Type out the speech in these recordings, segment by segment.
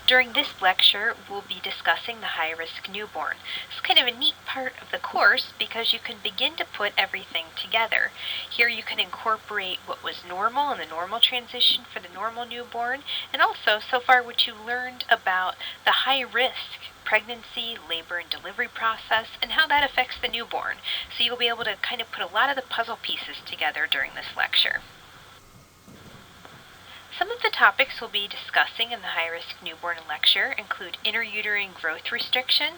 During this lecture, we'll be discussing the high-risk newborn. It's kind of a neat part of the course because you can begin to put everything together. Here you can incorporate what was normal and the normal transition for the normal newborn, and also so far what you learned about the high-risk pregnancy, labor, and delivery process, and how that affects the newborn. So you'll be able to kind of put a lot of the puzzle pieces together during this lecture. Some of the topics we'll be discussing in the high-risk newborn lecture include intrauterine growth restriction,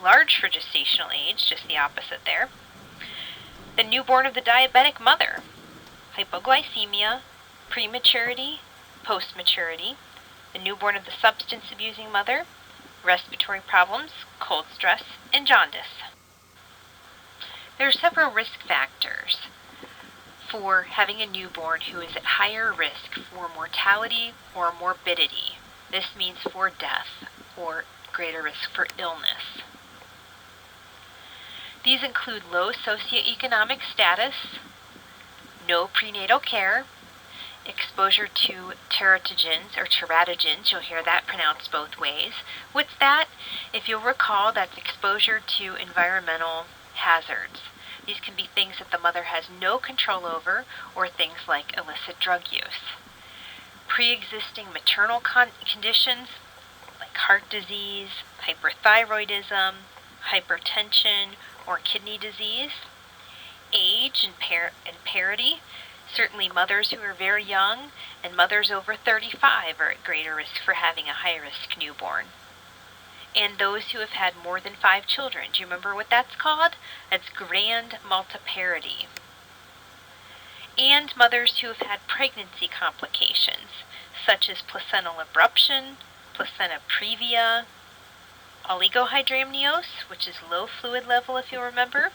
large for gestational age, just the opposite there, the newborn of the diabetic mother, hypoglycemia, prematurity, postmaturity, the newborn of the substance-abusing mother, respiratory problems, cold stress, and jaundice. There are several risk factors for having a newborn who is at higher risk for mortality or morbidity. This means for death or greater risk for illness. These include low socioeconomic status, no prenatal care, exposure to teratogens or teratogens, you'll hear that pronounced both ways. What's that? If you'll recall, that's exposure to environmental hazards. These can be things that the mother has no control over, or things like illicit drug use. Pre-existing maternal conditions like heart disease, hyperthyroidism, hypertension, or kidney disease. Age and parity. Certainly mothers who are very young and mothers over 35 are at greater risk for having a high-risk newborn. And those who have had more than 5 children. Do you remember what that's called? That's grand multiparity. And mothers who have had pregnancy complications, such as placental abruption, placenta previa, oligohydramnios, which is low fluid level if you'll remember,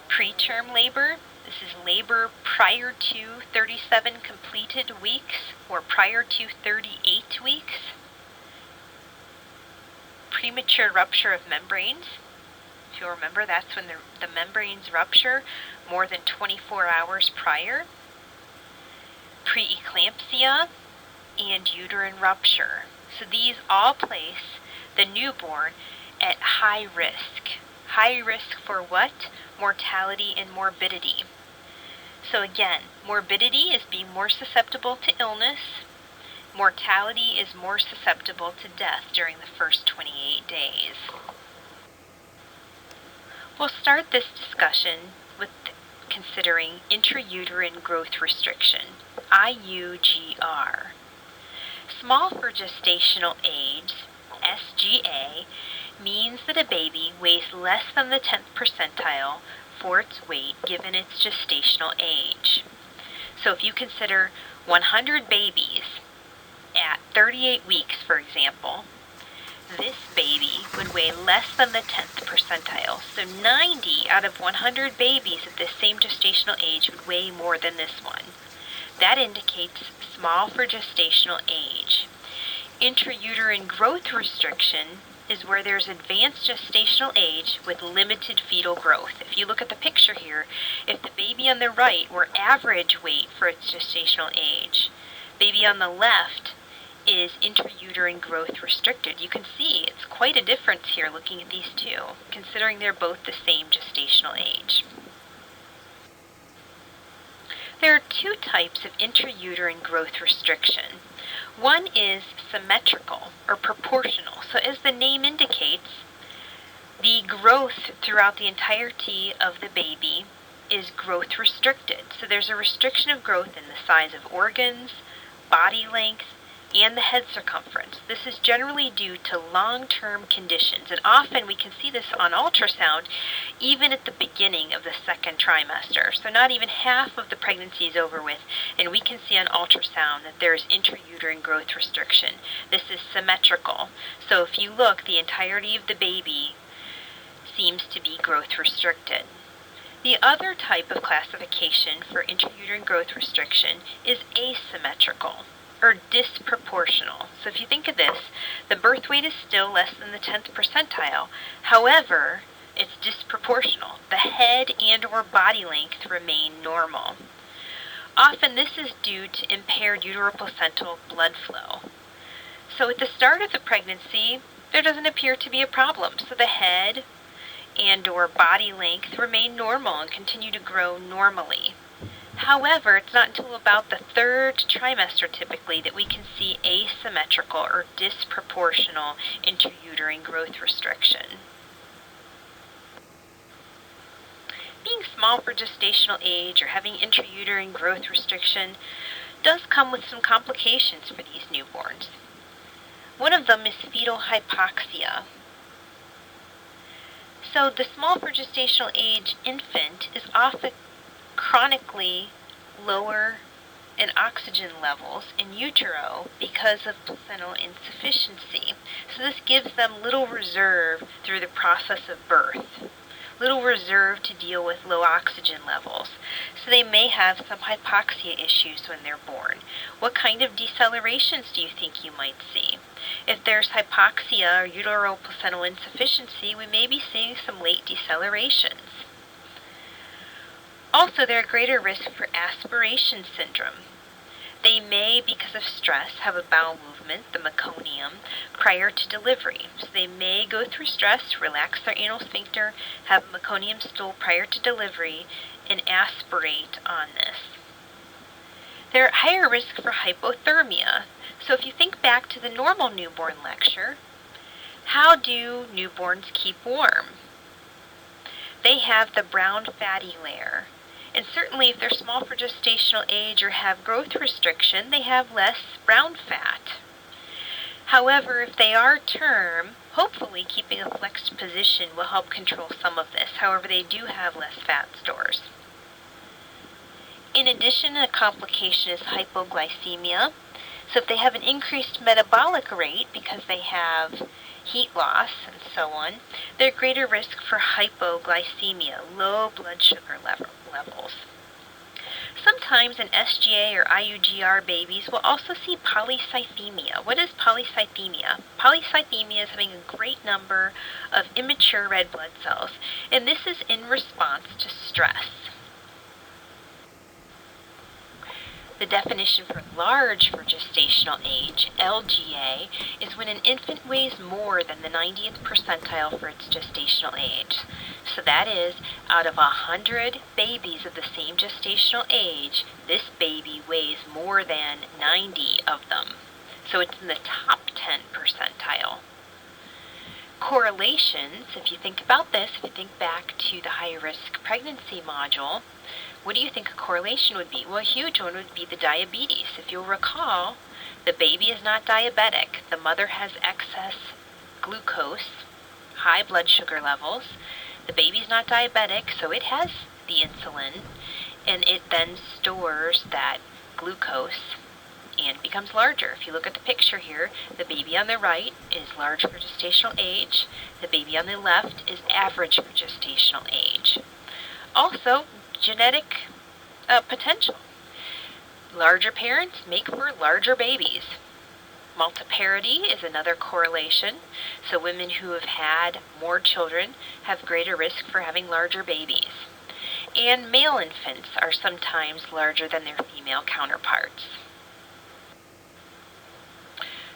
preterm labor. This is labor prior to 37 completed weeks or prior to 38 weeks. Premature rupture of membranes. If you'll remember, that's when the membranes rupture more than 24 hours prior. Preeclampsia and uterine rupture. So these all place the newborn at high risk. High risk for what? Mortality and morbidity. So again, morbidity is being more susceptible to illness. Mortality is more susceptible to death during the first 28 days. We'll start this discussion with considering intrauterine growth restriction, IUGR. Small for gestational age, SGA, means that a baby weighs less than the 10th percentile for its weight given its gestational age. So if you consider 100 babies at 38 weeks, for example, this baby would weigh less than the 10th percentile. So 90 out of 100 babies at this same gestational age would weigh more than this one. That indicates small for gestational age. Intrauterine growth restriction is where there's advanced gestational age with limited fetal growth. If you look at the picture here, if the baby on the right were average weight for its gestational age, baby on the left is intrauterine growth restricted. You can see it's quite a difference here looking at these two, considering they're both the same gestational age. There are 2 types of intrauterine growth restriction. One is symmetrical or proportional. So as the name indicates, the growth throughout the entirety of the baby is growth restricted. So there's a restriction of growth in the size of organs, body length, and the head circumference. This is generally due to long-term conditions, and often we can see this on ultrasound even at the beginning of the 2nd trimester. So not even half of the pregnancy is over with, and we can see on ultrasound that there is intrauterine growth restriction. This is symmetrical. So if you look, the entirety of the baby seems to be growth restricted. The other type of classification for intrauterine growth restriction is asymmetrical or disproportional. So if you think of this, the birth weight is still less than the 10th percentile. However, it's disproportional. The head and or body length remain normal. Often this is due to impaired uteroplacental blood flow. So at the start of the pregnancy, there doesn't appear to be a problem. So the head and or body length remain normal and continue to grow normally. However, it's not until about the third trimester typically that we can see asymmetrical or disproportional intrauterine growth restriction. Being small for gestational age or having intrauterine growth restriction does come with some complications for these newborns. One of them is fetal hypoxia. So the small for gestational age infant is often chronically lower in oxygen levels in utero because of placental insufficiency. So this gives them little reserve through the process of birth, little reserve to deal with low oxygen levels. So they may have some hypoxia issues when they're born. What kind of decelerations do you think you might see? If there's hypoxia or uteroplacental insufficiency, we may be seeing some late decelerations. Also, they're at greater risk for aspiration syndrome. They may, because of stress, have a bowel movement, the meconium, prior to delivery. So they may go through stress, relax their anal sphincter, have a meconium stool prior to delivery, and aspirate on this. They're at higher risk for hypothermia. So if you think back to the normal newborn lecture, how do newborns keep warm? They have the brown fatty layer. And certainly if they're small for gestational age or have growth restriction, they have less brown fat. However, if they are term, hopefully keeping a flexed position will help control some of this. However, they do have less fat stores. In addition, a complication is hypoglycemia. So if they have an increased metabolic rate because they have heat loss and so on, they're at greater risk for hypoglycemia, low blood sugar levels. Sometimes in SGA or IUGR babies will also see polycythemia. What is polycythemia? Polycythemia is having a great number of immature red blood cells, and this is in response to stress. The definition for large for gestational age, LGA, is when an infant weighs more than the 90th percentile for its gestational age. So that is, out of 100 babies of the same gestational age, this baby weighs more than 90 of them. So it's in the top 10 percentile. Correlations, if you think about this, if you think back to the high-risk pregnancy module, what do you think a correlation would be? Well, a huge one would be the diabetes. If you'll recall, the baby is not diabetic. The mother has excess glucose, high blood sugar levels. The baby's not diabetic, so it has the insulin, and it then stores that glucose and becomes larger. If you look at the picture here, the baby on the right is large for gestational age. The baby on the left is average for gestational age. Also, genetic potential. Larger parents make for larger babies. Multiparity is another correlation. So women who have had more children have greater risk for having larger babies. And male infants are sometimes larger than their female counterparts.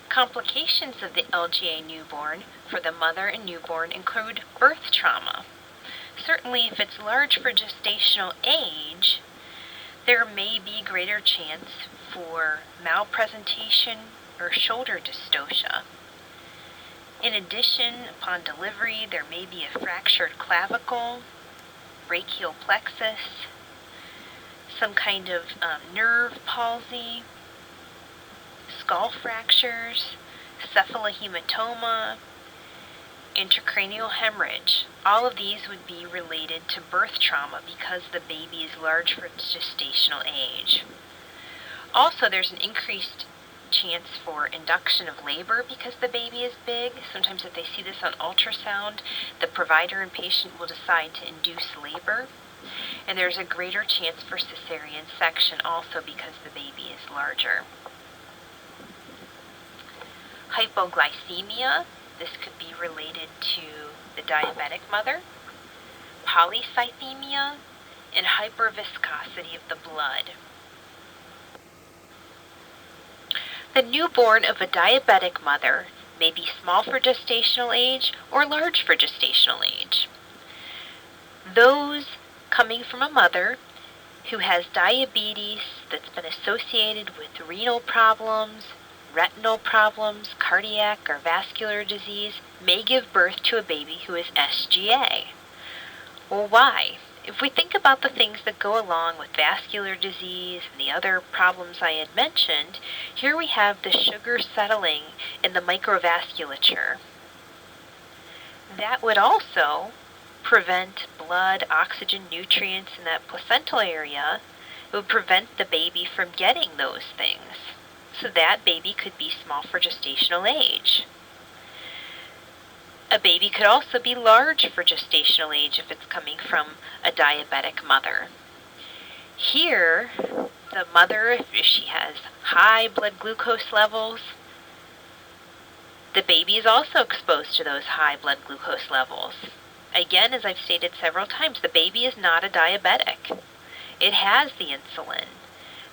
Complications of the LGA newborn for the mother and newborn include birth trauma. Certainly, if it's large for gestational age, there may be greater chance for malpresentation or shoulder dystocia. In addition, upon delivery, there may be a fractured clavicle, brachial plexus, some kind of nerve palsy, skull fractures, cephalohematoma, intracranial hemorrhage. All of these would be related to birth trauma because the baby is large for its gestational age. Also, there's an increased chance for induction of labor because the baby is big. Sometimes if they see this on ultrasound, the provider and patient will decide to induce labor. And there's a greater chance for cesarean section also because the baby is larger. Hypoglycemia, this could be related to the diabetic mother, polycythemia, and hyperviscosity of the blood. The newborn of a diabetic mother may be small for gestational age or large for gestational age. Those coming from a mother who has diabetes that's been associated with renal problems, retinal problems, cardiac or vascular disease may give birth to a baby who is SGA. Well, why? If we think about the things that go along with vascular disease and the other problems I had mentioned, here we have the sugar settling in the microvasculature. That would also prevent blood, oxygen, nutrients in that placental area. It would prevent the baby from getting those things. So that baby could be small for gestational age. A baby could also be large for gestational age if it's coming from a diabetic mother. Here, the mother, if she has high blood glucose levels, the baby is also exposed to those high blood glucose levels. Again, as I've stated several times, the baby is not a diabetic. It has the insulin.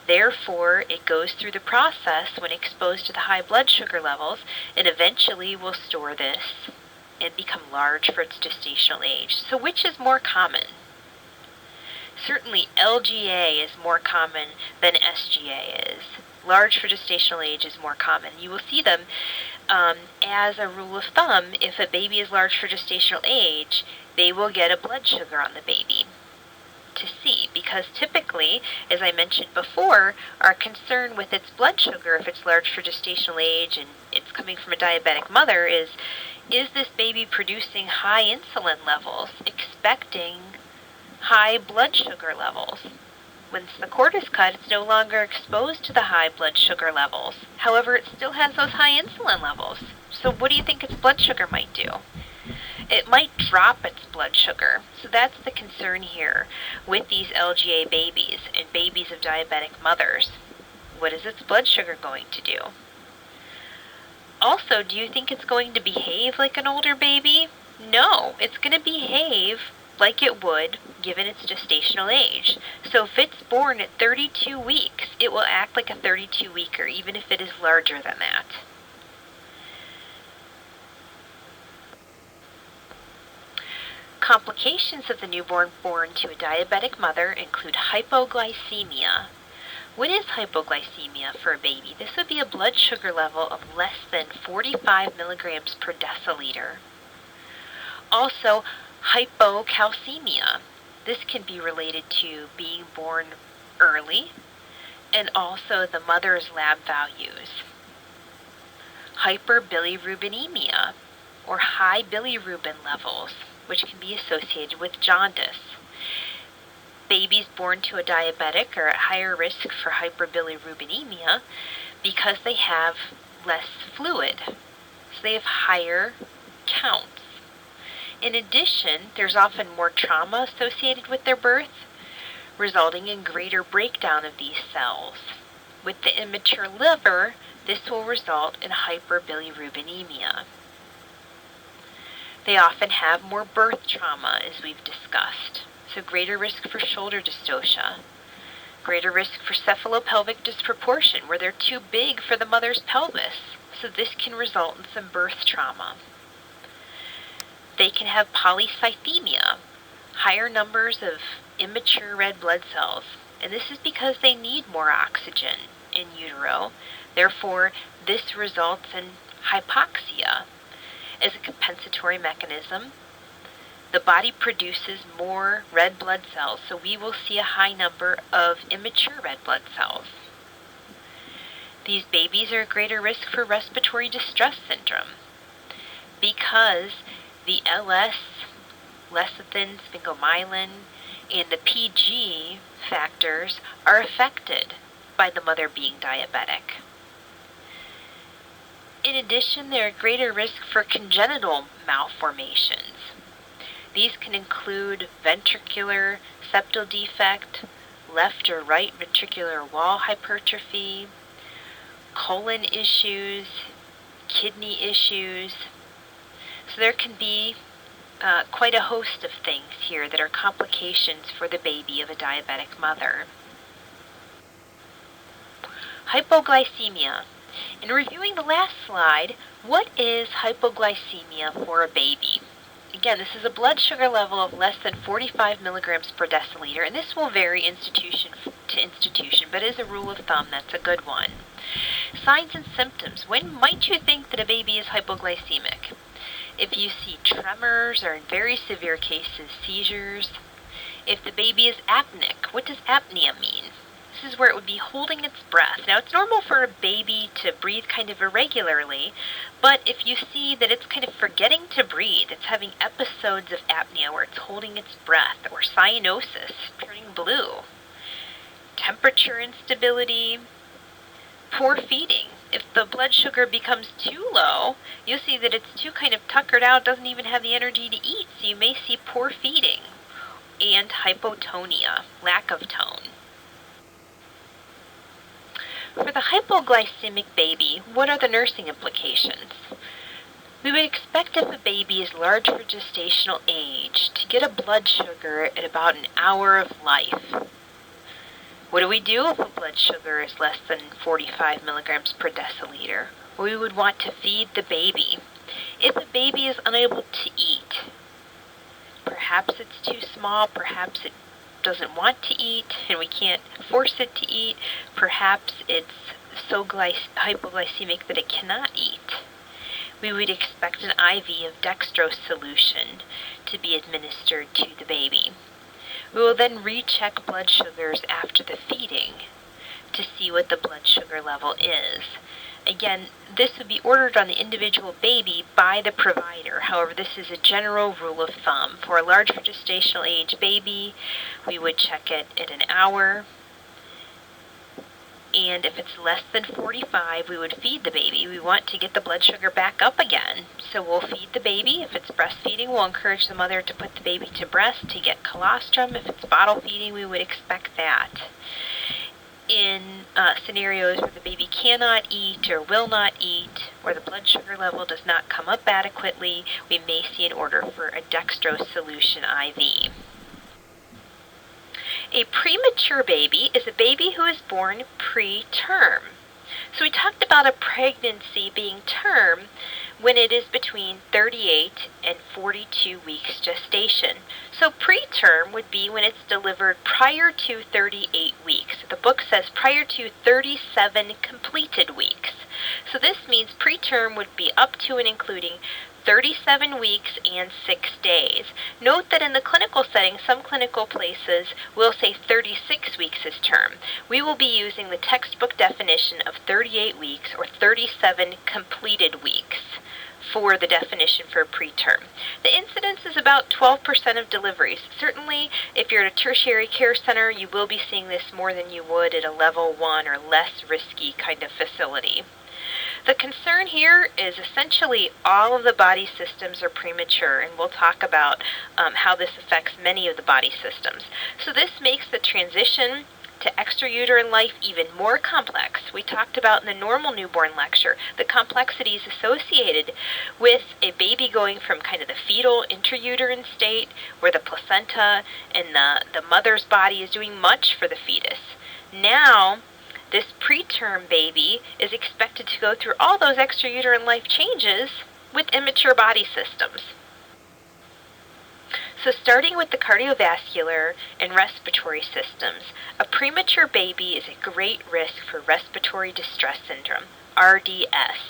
Therefore, it goes through the process when exposed to the high blood sugar levels and eventually will store this and become large for its gestational age. So which is more common? Certainly LGA is more common than SGA is. Large for gestational age is more common. You will see them as a rule of thumb. If a baby is large for gestational age, they will get a blood sugar on the baby to see, because typically, as I mentioned before, our concern with its blood sugar, if it's large for gestational age and it's coming from a diabetic mother, is this baby producing high insulin levels, expecting high blood sugar levels? Once the cord is cut, it's no longer exposed to the high blood sugar levels. However, it still has those high insulin levels. So what do you think its blood sugar might do? It might drop its blood sugar. So that's the concern here with these LGA babies and babies of diabetic mothers. What is its blood sugar going to do? Also, do you think it's going to behave like an older baby? No, it's going to behave like it would given its gestational age. So if it's born at 32 weeks, it will act like a 32-weeker, even if it is larger than that. Complications of the newborn born to a diabetic mother include hypoglycemia. What is hypoglycemia for a baby? This would be a blood sugar level of less than 45 milligrams per deciliter. Also, hypocalcemia. This can be related to being born early and also the mother's lab values. Hyperbilirubinemia, or high bilirubin levels, which can be associated with jaundice. Babies born to a diabetic are at higher risk for hyperbilirubinemia because they have less fluid, so they have higher counts. In addition, there's often more trauma associated with their birth, resulting in greater breakdown of these cells. With the immature liver, this will result in hyperbilirubinemia. They often have more birth trauma, as we've discussed, so greater risk for shoulder dystocia, greater risk for cephalopelvic disproportion, where they're too big for the mother's pelvis, so this can result in some birth trauma. They can have polycythemia, higher numbers of immature red blood cells, and this is because they need more oxygen in utero. Therefore, this results in hypoxia. As a compensatory mechanism, the body produces more red blood cells, so we will see a high number of immature red blood cells. These babies are at greater risk for respiratory distress syndrome because the LS, lecithin, sphingomyelin, and the PG factors are affected by the mother being diabetic. In addition, they're at greater risk for congenital malformations. These can include ventricular septal defect, left or right ventricular wall hypertrophy, colon issues, kidney issues. So there can be quite a host of things here that are complications for the baby of a diabetic mother. Hypoglycemia. In reviewing the last slide, what is hypoglycemia for a baby? Again, this is a blood sugar level of less than 45 milligrams per deciliter, and this will vary institution to institution, but as a rule of thumb, that's a good one. Signs and symptoms. When might you think that a baby is hypoglycemic? If you see tremors, or in very severe cases, seizures. If the baby is apneic, what does apnea mean? This is where it would be holding its breath. Now, it's normal for a baby to breathe kind of irregularly, but if you see that it's kind of forgetting to breathe, it's having episodes of apnea where it's holding its breath, or cyanosis, turning blue, temperature instability, poor feeding. If the blood sugar becomes too low, you'll see that it's too kind of tuckered out, doesn't even have the energy to eat, so you may see poor feeding, and hypotonia, lack of tone. For the hypoglycemic baby, what are the nursing implications? We would expect if a baby is large for gestational age to get a blood sugar at about an hour of life. What do we do if a blood sugar is less than 45 milligrams per deciliter? We would want to feed the baby. If a baby is unable to eat, perhaps it's too small, perhaps it doesn't want to eat and we can't force it to eat, perhaps it's so hypoglycemic that it cannot eat, we would expect an IV of dextrose solution to be administered to the baby. We will then recheck blood sugars after the feeding to see what the blood sugar level is. Again, this would be ordered on the individual baby by the provider. However, this is a general rule of thumb. For a large gestational age baby, we would check it at an hour. And if it's less than 45, we would feed the baby. We want to get the blood sugar back up again. So we'll feed the baby. If it's breastfeeding, we'll encourage the mother to put the baby to breast to get colostrum. If it's bottle feeding, we would expect that. In scenarios where the baby cannot eat or will not eat, or the blood sugar level does not come up adequately, we may see an order for a dextrose solution IV. A premature baby is a baby who is born preterm. So we talked about a pregnancy being term when it is between 38 and 42 weeks gestation. So preterm would be when it's delivered prior to 38 weeks. The book says prior to 37 completed weeks. So this means preterm would be up to and including 37 weeks and 6 days. Note that in the clinical setting, some clinical places will say 36 weeks is term. We will be using the textbook definition of 38 weeks or 37 completed weeks for the definition for preterm. The incidence is about 12% of deliveries. Certainly, if you're at a tertiary care center, you will be seeing this more than you would at a level 1 or less risky kind of facility. The concern here is essentially all of the body systems are premature, and we'll talk about how this affects many of the body systems. So this makes the transition to extrauterine life even more complex. We talked about in the normal newborn lecture the complexities associated with a baby going from kind of the fetal intrauterine state where the placenta and the mother's body is doing much for the fetus. Now, this preterm baby is expected to go through all those extrauterine life changes with immature body systems. So starting with the cardiovascular and respiratory systems, a premature baby is at great risk for respiratory distress syndrome, RDS.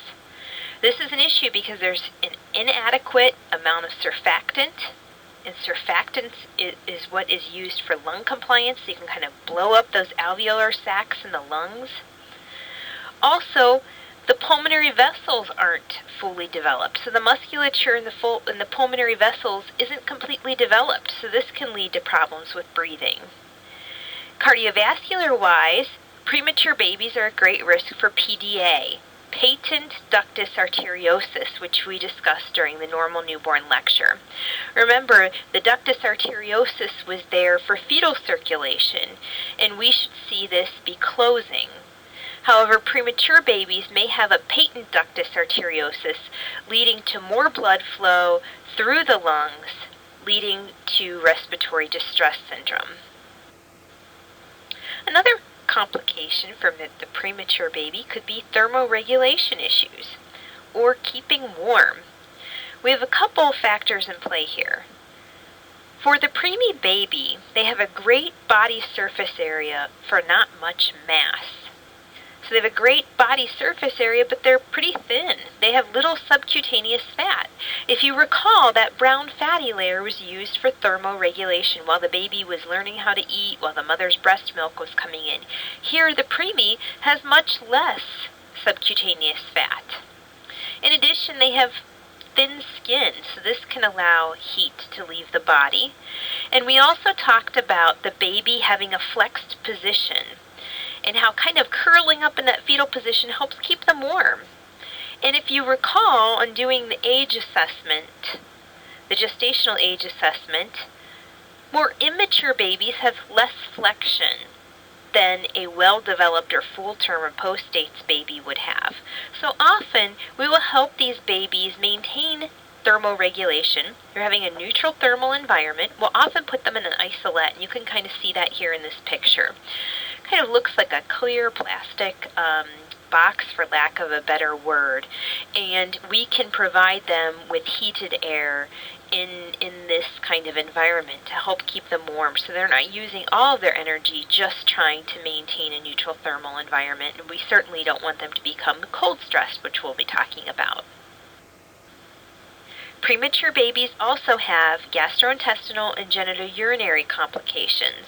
This is an issue because there's an inadequate amount of surfactant, and surfactants is what is used for lung compliance, so you can kind of blow up those alveolar sacs in the lungs. Also, the pulmonary vessels aren't fully developed, so the musculature in the pulmonary vessels isn't completely developed, so this can lead to problems with breathing. Cardiovascular-wise, premature babies are at great risk for PDA, patent ductus arteriosus, which we discussed during the normal newborn lecture. Remember, the ductus arteriosus was there for fetal circulation, and we should see this be closing. However, premature babies may have a patent ductus arteriosus, leading to more blood flow through the lungs, leading to respiratory distress syndrome. Another complication from the premature baby could be thermoregulation issues or keeping warm. We have a couple factors in play here. For the preemie baby, they have a great body surface area for not much mass. So they have a great body surface area, but they're pretty thin. They have little subcutaneous fat. If you recall, that brown fatty layer was used for thermoregulation while the baby was learning how to eat, while the mother's breast milk was coming in. Here, the preemie has much less subcutaneous fat. In addition, they have thin skin, so this can allow heat to leave the body. And we also talked about the baby having a flexed position and how kind of curling up in that fetal position helps keep them warm. And if you recall, on doing the age assessment, the gestational age assessment, more immature babies have less flexion than a well-developed or full-term or post-dates baby would have. So often, we will help these babies maintain thermoregulation. They're having a neutral thermal environment. We'll often put them in an isolette, and you can kind of see that here in this picture. Kind of looks like a clear plastic box, for lack of a better word, and we can provide them with heated air in this kind of environment to help keep them warm, so they're not using all of their energy just trying to maintain a neutral thermal environment, and we certainly don't want them to become cold stressed, which we'll be talking about. Premature babies also have gastrointestinal and genitourinary complications.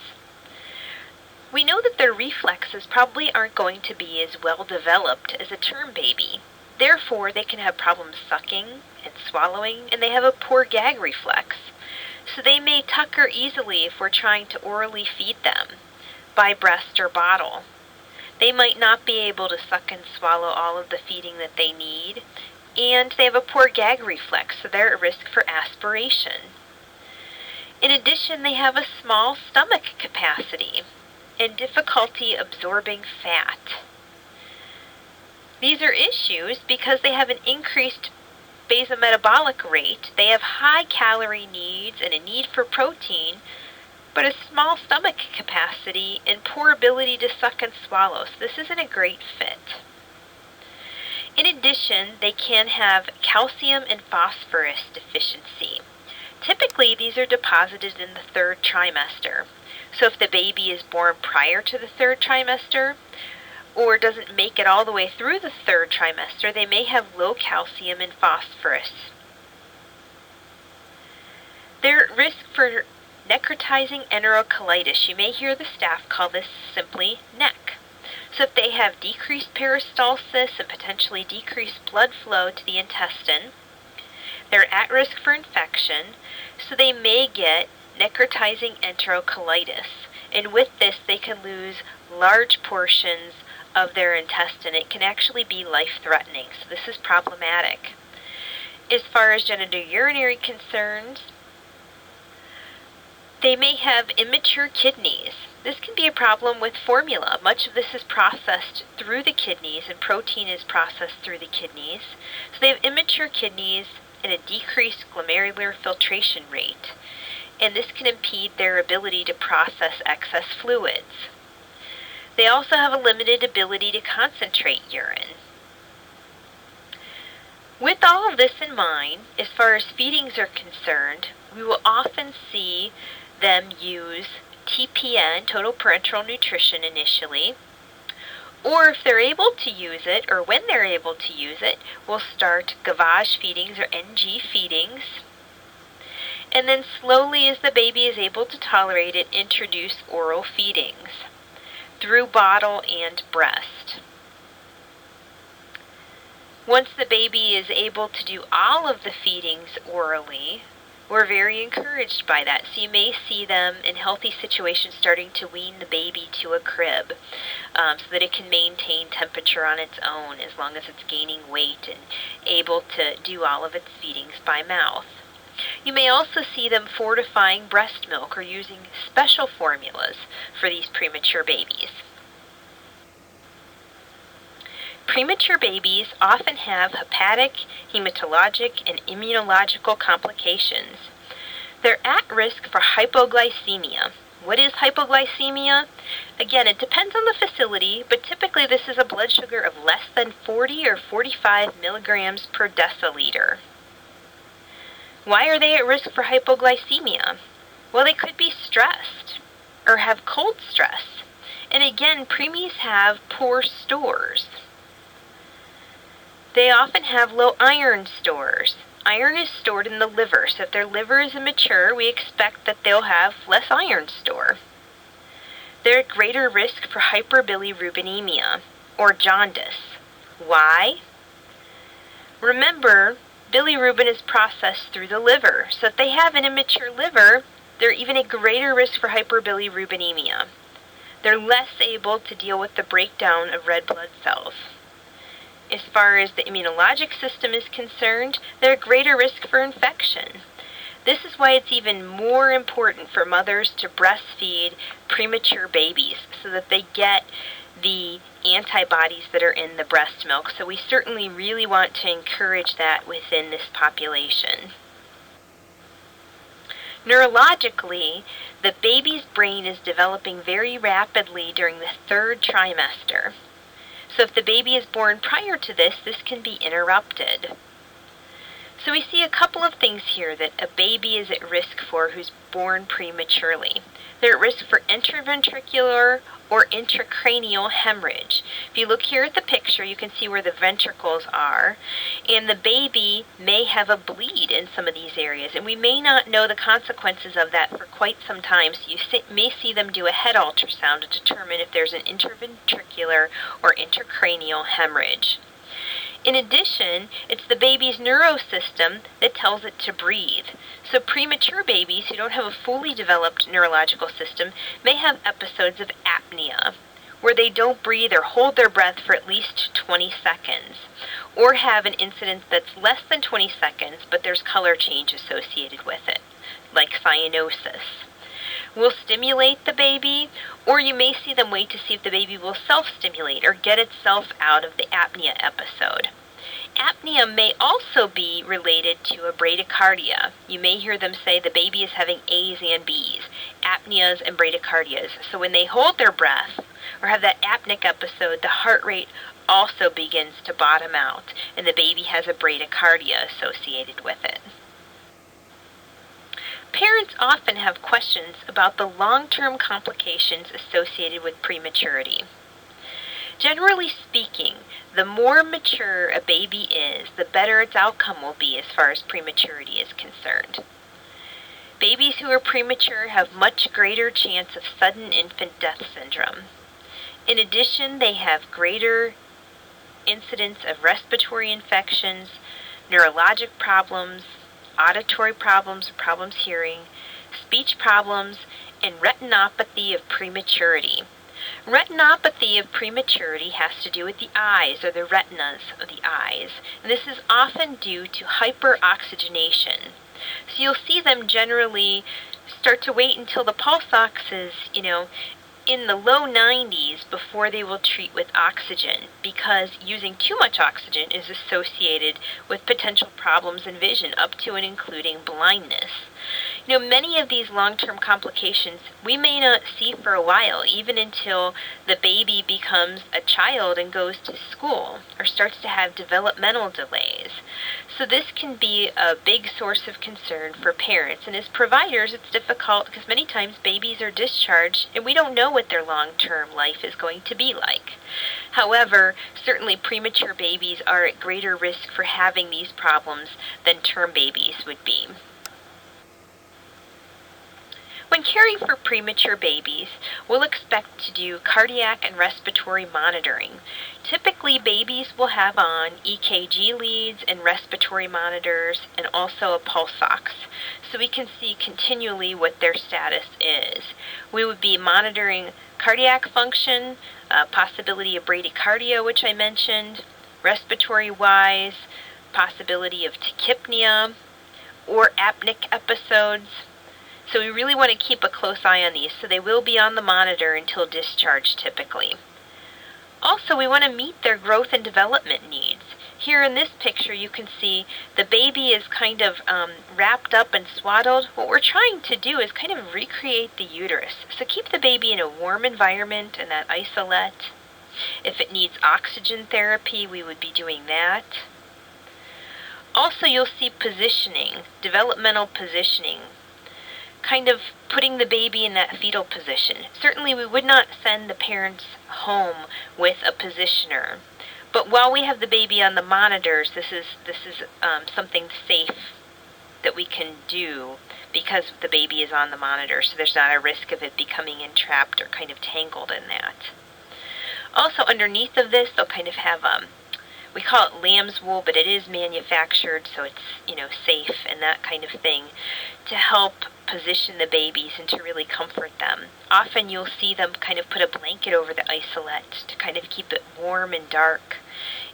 We know that their reflexes probably aren't going to be as well developed as a term baby. Therefore, they can have problems sucking and swallowing, and they have a poor gag reflex. So they may tucker easily if we're trying to orally feed them by breast or bottle. They might not be able to suck and swallow all of the feeding that they need, and they have a poor gag reflex, so they're at risk for aspiration. In addition, they have a small stomach capacity and difficulty absorbing fat. These are issues because they have an increased basometabolic rate, they have high calorie needs and a need for protein, but a small stomach capacity and poor ability to suck and swallow, so this isn't a great fit. In addition, they can have calcium and phosphorus deficiency. Typically, these are deposited in the third trimester. So if the baby is born prior to the third trimester, or doesn't make it all the way through the third trimester, they may have low calcium and phosphorus. They're at risk for necrotizing enterocolitis. You may hear the staff call this simply NEC. So if they have decreased peristalsis and potentially decreased blood flow to the intestine, they're at risk for infection, so they may get necrotizing enterocolitis. And with this, they can lose large portions of their intestine. It can actually be life-threatening, so this is problematic. As far as genitourinary concerns, they may have immature kidneys. This can be a problem with formula. Much of this is processed through the kidneys, and protein is processed through the kidneys. So they have immature kidneys and a decreased glomerular filtration rate, and this can impede their ability to process excess fluids. They also have a limited ability to concentrate urine. With all of this in mind, as far as feedings are concerned, we will often see them use TPN, total parenteral nutrition, initially, or if they're able to use it, or when they're able to use it, we'll start gavage feedings or NG feedings, and then slowly, as the baby is able to tolerate it, introduce oral feedings through bottle and breast. Once the baby is able to do all of the feedings orally, we're very encouraged by that. So you may see them in healthy situations starting to wean the baby to a crib so that it can maintain temperature on its own as long as it's gaining weight and able to do all of its feedings by mouth. You may also see them fortifying breast milk or using special formulas for these premature babies. Premature babies often have hepatic, hematologic, and immunological complications. They're at risk for hypoglycemia, What is hypoglycemia? Again, it depends on the facility, but typically this is a blood sugar of less than 40 or 45 milligrams per deciliter. Why are they at risk for hypoglycemia? Well, they could be stressed or have cold stress. And again, preemies have poor stores. They often have low iron stores. Iron is stored in the liver, so if their liver is immature, we expect that they'll have less iron store. They're at greater risk for hyperbilirubinemia, or jaundice. Why? Remember, bilirubin is processed through the liver, so if they have an immature liver, they're even at greater risk for hyperbilirubinemia. They're less able to deal with the breakdown of red blood cells. As far as the immunologic system is concerned, they're at greater risk for infection. This is why it's even more important for mothers to breastfeed premature babies so that they get the antibodies that are in the breast milk. So we certainly really want to encourage that within this population. Neurologically, the baby's brain is developing very rapidly during the 3rd trimester. So if the baby is born prior to this, this can be interrupted. So we see a couple of things here that a baby is at risk for who's born prematurely. They're at risk for intraventricular or intracranial hemorrhage. If you look here at the picture, you can see where the ventricles are, and the baby may have a bleed in some of these areas, and we may not know the consequences of that for quite some time, so you may see them do a head ultrasound to determine if there's an intraventricular or intracranial hemorrhage. In addition, it's the baby's neurosystem that tells it to breathe. So premature babies who don't have a fully developed neurological system may have episodes of apnea, where they don't breathe or hold their breath for at least 20 seconds, or have an incidence that's less than 20 seconds, but there's color change associated with it, like cyanosis. We'll stimulate the baby, or you may see them wait to see if the baby will self-stimulate or get itself out of the apnea episode. Apnea may also be related to a bradycardia. You may hear them say the baby is having A's and B's, apneas and bradycardias. So when they hold their breath or have that apneic episode, the heart rate also begins to bottom out, and the baby has a bradycardia associated with it. Parents often have questions about the long-term complications associated with prematurity. Generally speaking, the more mature a baby is, the better its outcome will be as far as prematurity is concerned. Babies who are premature have much greater chance of sudden infant death syndrome. In addition, they have greater incidence of respiratory infections, neurologic problems, auditory problems, problems hearing, speech problems, and retinopathy of prematurity. Retinopathy of prematurity has to do with the eyes, or the retinas of the eyes, and this is often due to hyperoxygenation. So you'll see them generally start to wait until the pulse ox is, in the low 90s before they will treat with oxygen, because using too much oxygen is associated with potential problems in vision, up to and including blindness. Many of these long-term complications we may not see for a while, even until the baby becomes a child and goes to school or starts to have developmental delays. So this can be a big source of concern for parents, and as providers it's difficult because many times babies are discharged and we don't know what their long-term life is going to be like. However, certainly premature babies are at greater risk for having these problems than term babies would be. When caring for premature babies, we'll expect to do cardiac and respiratory monitoring. Typically, babies will have on EKG leads and respiratory monitors and also a pulse ox, so we can see continually what their status is. We would be monitoring cardiac function, possibility of bradycardia, which I mentioned, respiratory-wise, possibility of tachypnea, or apneic episodes. So we really want to keep a close eye on these, so they will be on the monitor until discharge typically. Also, we want to meet their growth and development needs. Here in this picture, you can see the baby is kind of wrapped up and swaddled. What we're trying to do is kind of recreate the uterus. So keep the baby in a warm environment in that isolette. If it needs oxygen therapy, we would be doing that. Also, you'll see positioning, developmental positioning, kind of putting the baby in that fetal position. Certainly, we would not send the parents home with a positioner. But while we have the baby on the monitors, this is something safe that we can do because the baby is on the monitor, so there's not a risk of it becoming entrapped or kind of tangled in that. Also, underneath of this, they'll kind of have we call it lamb's wool, but it is manufactured, so it's safe and that kind of thing, to help position the babies and to really comfort them. Often you'll see them kind of put a blanket over the isolette to kind of keep it warm and dark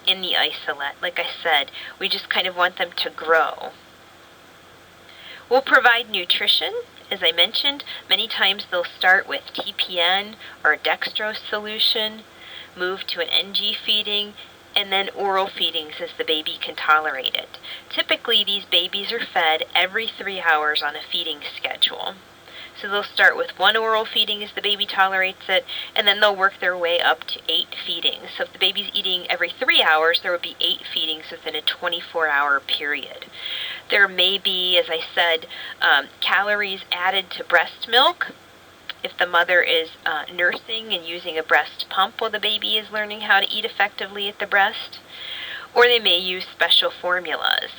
in the isolette. Like I said, we just kind of want them to grow. We'll provide nutrition. As I mentioned, many times they'll start with TPN or a dextrose solution, move to an NG feeding, and then oral feedings as the baby can tolerate it. Typically, these babies are fed every 3 hours on a feeding schedule. So they'll start with 1 oral feeding as the baby tolerates it, and then they'll work their way up to 8 feedings. So if the baby's eating every 3 hours, there would be 8 feedings within a 24-hour period. There may be, as I said, calories added to breast milk if the mother is nursing and using a breast pump while the baby is learning how to eat effectively at the breast, or they may use special formulas.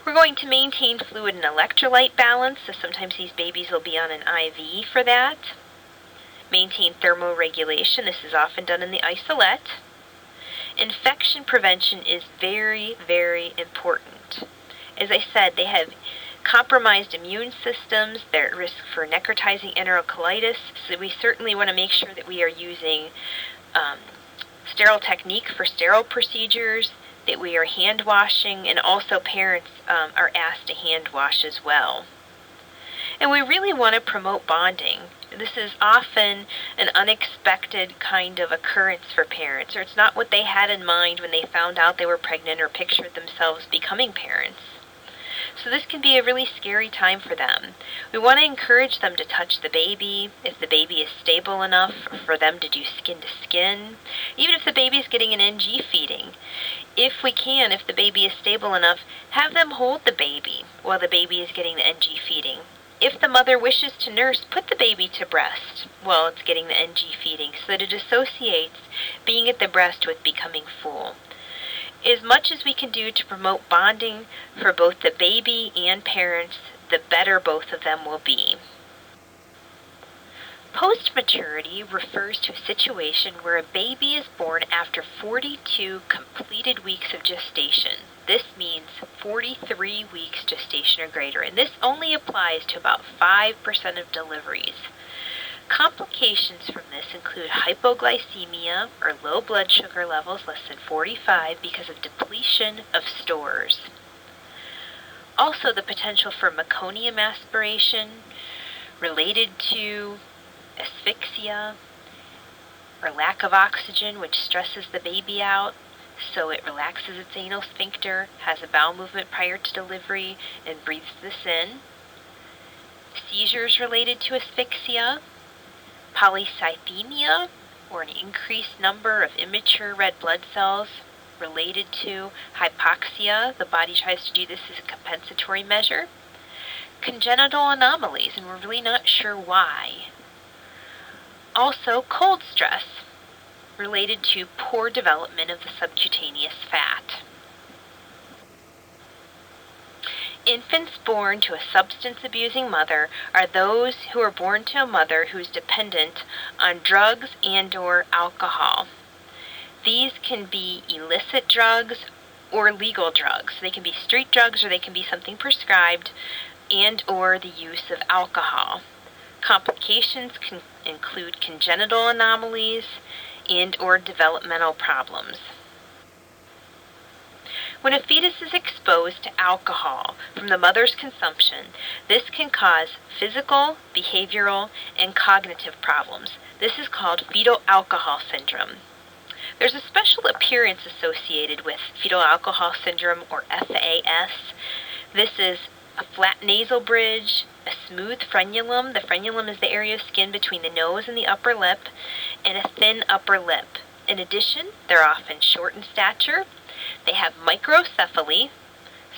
We're going to maintain fluid and electrolyte balance, so sometimes these babies will be on an IV for that. Maintain thermoregulation. This is often done in the isolette. Infection prevention is very, very important. As I said, they have compromised immune systems, they're at risk for necrotizing enterocolitis, so we certainly want to make sure that we are using sterile technique for sterile procedures, that we are hand washing, and also parents are asked to hand wash as well. And we really want to promote bonding. This is often an unexpected kind of occurrence for parents, or it's not what they had in mind when they found out they were pregnant or pictured themselves becoming parents. So this can be a really scary time for them. We want to encourage them to touch the baby if the baby is stable enough for them to do skin to skin, even if the baby is getting an NG feeding. If we can, if the baby is stable enough, have them hold the baby while the baby is getting the NG feeding. If the mother wishes to nurse, put the baby to breast while it's getting the NG feeding so that it associates being at the breast with becoming full. As much as we can do to promote bonding for both the baby and parents, the better both of them will be. Post-maturity refers to a situation where a baby is born after 42 completed weeks of gestation. This means 43 weeks gestation or greater, and this only applies to about 5% of deliveries. Complications from this include hypoglycemia, or low blood sugar levels less than 45 because of depletion of stores. Also, the potential for meconium aspiration related to asphyxia or lack of oxygen, which stresses the baby out, so it relaxes its anal sphincter, has a bowel movement prior to delivery, and breathes this in. Seizures related to asphyxia, polycythemia, or an increased number of immature red blood cells related to hypoxia. The body tries to do this as a compensatory measure. Congenital anomalies, and we're really not sure why. Also, cold stress related to poor development of the subcutaneous fat. Infants born to a substance-abusing mother are those who are born to a mother who is dependent on drugs and/or alcohol. These can be illicit drugs or legal drugs. They can be street drugs or they can be something prescribed, and/or the use of alcohol. Complications can include congenital anomalies and/or developmental problems. When a fetus is exposed to alcohol from the mother's consumption, this can cause physical, behavioral, and cognitive problems. This is called fetal alcohol syndrome. There's a special appearance associated with fetal alcohol syndrome, or FAS. This is a flat nasal bridge, a smooth frenulum. The frenulum is the area of skin between the nose and the upper lip, and a thin upper lip. In addition, they're often short in stature. They have microcephaly.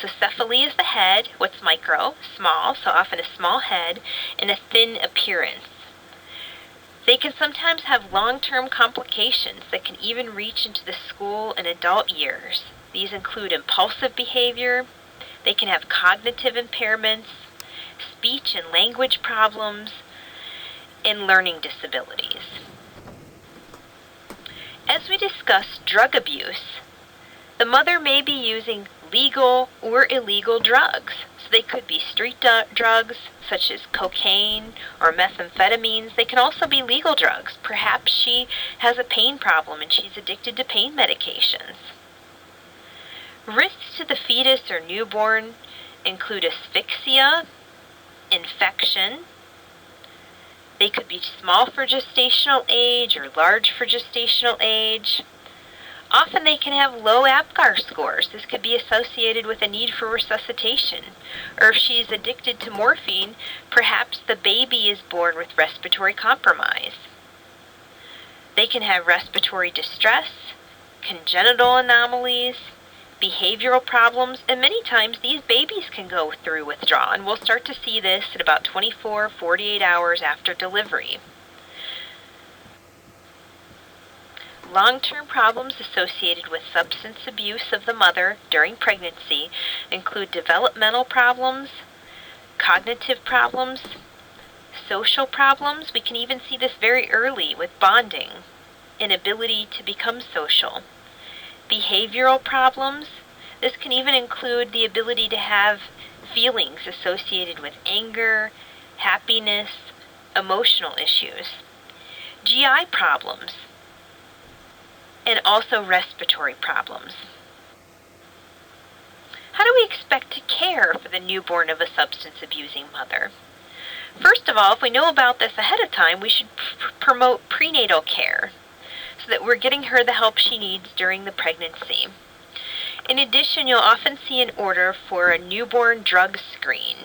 So cephaly is the head. What's micro? Small, so often a small head, and a thin appearance. They can sometimes have long-term complications that can even reach into the school and adult years. These include impulsive behavior. They can have cognitive impairments, speech and language problems, and learning disabilities. As we discuss drug abuse, the mother may be using legal or illegal drugs. So they could be street drugs, such as cocaine or methamphetamines. They can also be legal drugs. Perhaps she has a pain problem and she's addicted to pain medications. Risks to the fetus or newborn include asphyxia, infection. They could be small for gestational age or large for gestational age. Often they can have low APGAR scores. This could be associated with a need for resuscitation. Or if she's addicted to morphine, perhaps the baby is born with respiratory compromise. They can have respiratory distress, congenital anomalies, behavioral problems, and many times these babies can go through withdrawal, and we'll start to see this at about 48 hours after delivery. Long-term problems associated with substance abuse of the mother during pregnancy include developmental problems, cognitive problems, social problems. We can even see this very early with bonding, inability to become social. Behavioral problems. This can even include the ability to have feelings associated with anger, happiness, emotional issues. GI problems, and also respiratory problems. How do we expect to care for the newborn of a substance-abusing mother? First of all, if we know about this ahead of time, we should promote prenatal care so that we're getting her the help she needs during the pregnancy. In addition, you'll often see an order for a newborn drug screen.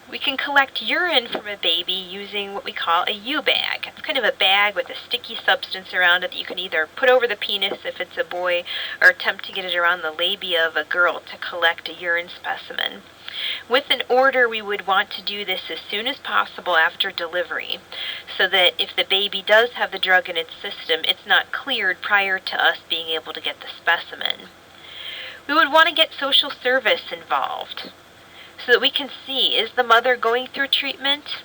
We can collect urine from a baby using what we call a U-bag. It's kind of a bag with a sticky substance around it that you can either put over the penis if it's a boy or attempt to get it around the labia of a girl to collect a urine specimen. With an order, we would want to do this as soon as possible after delivery so that if the baby does have the drug in its system, it's not cleared prior to us being able to get the specimen. We would want to get social service involved so that we can see, is the mother going through treatment?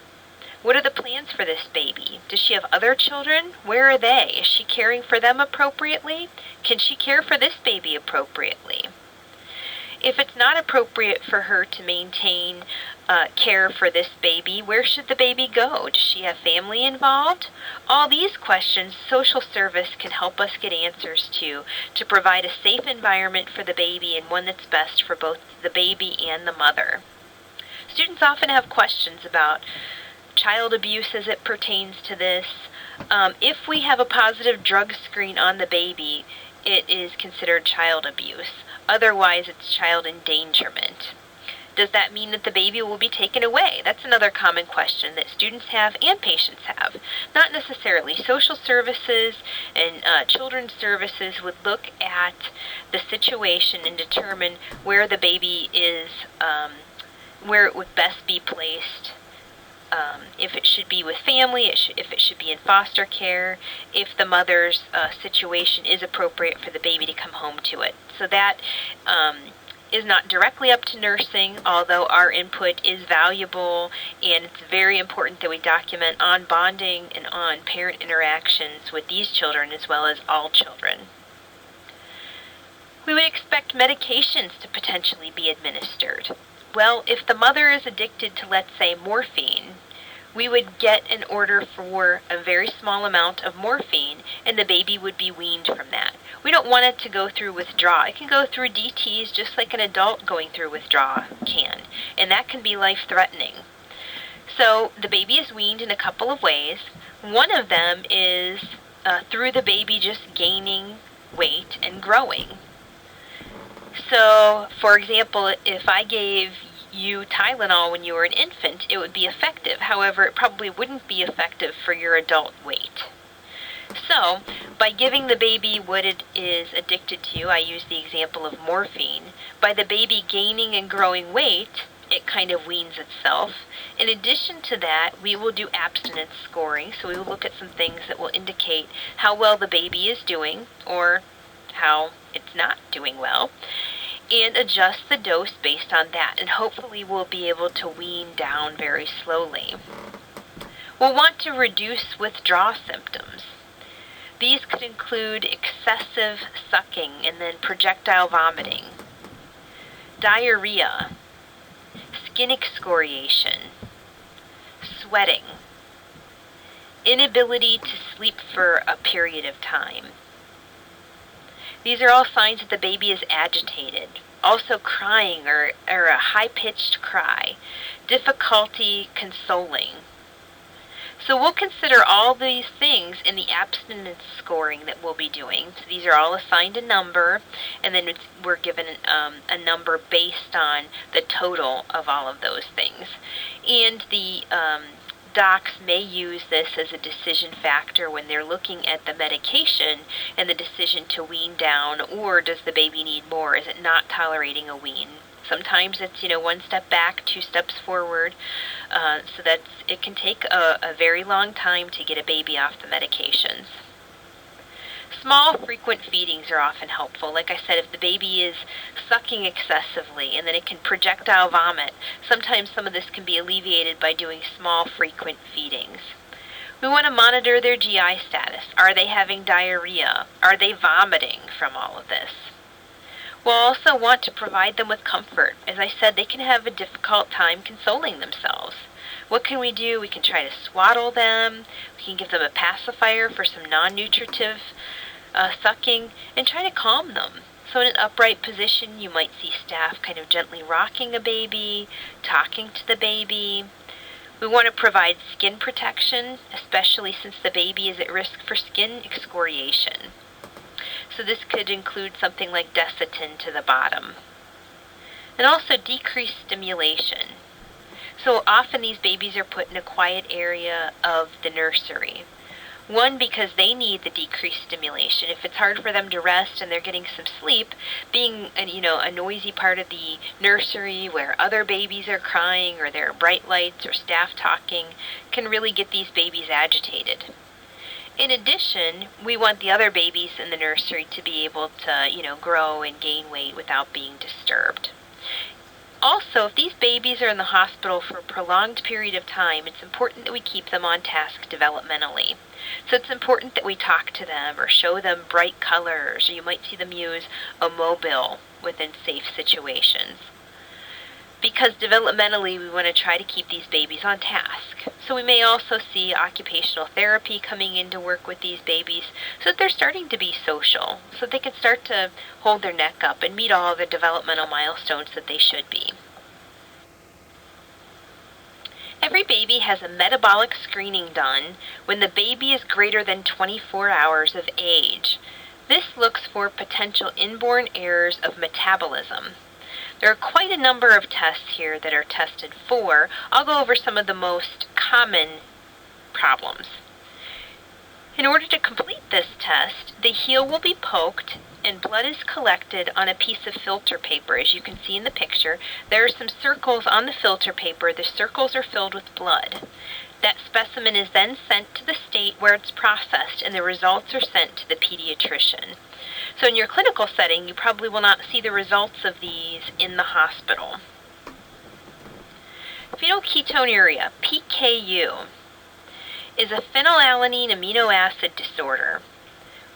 What are the plans for this baby? Does she have other children? Where are they? Is she caring for them appropriately? Can she care for this baby appropriately? If it's not appropriate for her to maintain care for this baby, where should the baby go? Does she have family involved? All these questions, social service can help us get answers to provide a safe environment for the baby and one that's best for both the baby and the mother. Students often have questions about child abuse as it pertains to this. If we have a positive drug screen on the baby, it is considered child abuse. Otherwise, it's child endangerment. Does that mean that the baby will be taken away? That's another common question that students have and patients have. Not necessarily. Social services and children's services would look at the situation and determine where the baby is, where it would best be placed. If it should be with family, if it should be in foster care, if the mother's situation is appropriate for the baby to come home to it. So that is not directly up to nursing, although our input is valuable, and it's very important that we document on bonding and on parent interactions with these children as well as all children. We would expect medications to potentially be administered. Well, if the mother is addicted to, let's say, morphine, we would get an order for a very small amount of morphine, and the baby would be weaned from that. We don't want it to go through withdrawal. It can go through DTs just like an adult going through withdrawal can, and that can be life-threatening. So the baby is weaned in a couple of ways. One of them is through the baby just gaining weight and growing. So, for example, if I gave you Tylenol when you were an infant, it would be effective. However, it probably wouldn't be effective for your adult weight. So, by giving the baby what it is addicted to, I use the example of morphine, by the baby gaining and growing weight, it kind of weans itself. In addition to that, we will do abstinence scoring, so we will look at some things that will indicate how well the baby is doing, or how it's not doing well, and adjust the dose based on that, and hopefully we'll be able to wean down very slowly. We'll want to reduce withdrawal symptoms. These could include excessive sucking and then projectile vomiting, diarrhea, skin excoriation, sweating, inability to sleep for a period of time. These are all signs that the baby is agitated. Also crying or a high-pitched cry, difficulty consoling. So we'll consider all these things in the abstinence scoring that we'll be doing. So these are all assigned a number, and then we're given a number based on the total of all of those things. And the docs may use this as a decision factor when they're looking at the medication and the decision to wean down, or does the baby need more? Is it not tolerating a wean? Sometimes it's, one step back, 2 steps forward, so that it can take a very long time to get a baby off the medications. Small, frequent feedings are often helpful. Like I said, if the baby is sucking excessively and then it can projectile vomit, sometimes some of this can be alleviated by doing small, frequent feedings. We want to monitor their GI status. Are they having diarrhea? Are they vomiting from all of this? We'll also want to provide them with comfort. As I said, they can have a difficult time consoling themselves. What can we do? We can try to swaddle them. We can give them a pacifier for some non-nutritive sucking, and try to calm them. So in an upright position, you might see staff kind of gently rocking a baby, talking to the baby. We want to provide skin protection, especially since the baby is at risk for skin excoriation. So this could include something like Desitin to the bottom. And also decreased stimulation. So often these babies are put in a quiet area of the nursery. One, because they need the decreased stimulation. If it's hard for them to rest and they're getting some sleep, being a noisy part of the nursery where other babies are crying or there are bright lights or staff talking can really get these babies agitated. In addition, we want the other babies in the nursery to be able to, grow and gain weight without being disturbed. Also, if these babies are in the hospital for a prolonged period of time, it's important that we keep them on task developmentally. So it's important that we talk to them or show them bright colors, or you might see them use a mobile within safe situations. Because developmentally, we want to try to keep these babies on task. So we may also see occupational therapy coming in to work with these babies so that they're starting to be social, so they can start to hold their neck up and meet all the developmental milestones that they should be. Every baby has a metabolic screening done when the baby is greater than 24 hours of age. This looks for potential inborn errors of metabolism. There are quite a number of tests here that are tested for. I'll go over some of the most common problems. In order to complete this test, the heel will be poked and blood is collected on a piece of filter paper. As you can see in the picture, there are some circles on the filter paper. The circles are filled with blood. That specimen is then sent to the state where it's processed, and the results are sent to the pediatrician. So in your clinical setting, you probably will not see the results of these in the hospital. Phenylketonuria, PKU, is a phenylalanine amino acid disorder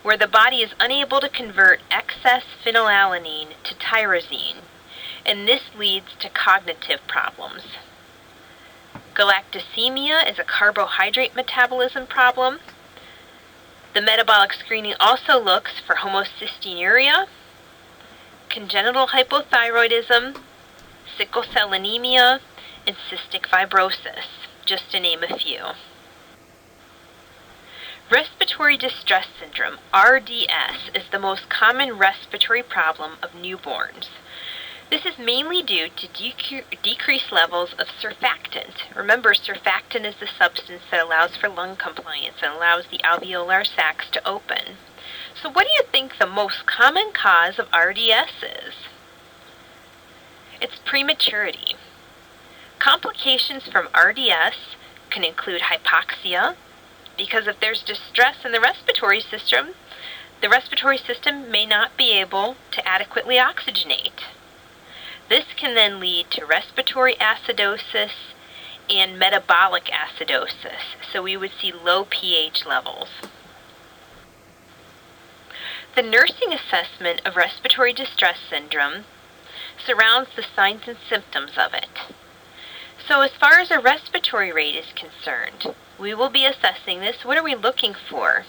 where the body is unable to convert excess phenylalanine to tyrosine, and this leads to cognitive problems. Galactosemia is a carbohydrate metabolism problem. The metabolic screening also looks for homocystinuria, congenital hypothyroidism, sickle cell anemia, and cystic fibrosis, just to name a few. Respiratory distress syndrome, RDS, is the most common respiratory problem of newborns. This is mainly due to decreased levels of surfactant. Remember, surfactant is the substance that allows for lung compliance and allows the alveolar sacs to open. So what do you think the most common cause of RDS is? It's prematurity. Complications from RDS can include hypoxia, because if there's distress in the respiratory system may not be able to adequately oxygenate. This can then lead to respiratory acidosis and metabolic acidosis, so we would see low pH levels. The nursing assessment of respiratory distress syndrome surrounds the signs and symptoms of it. So as far as a respiratory rate is concerned, we will be assessing this. What are we looking for?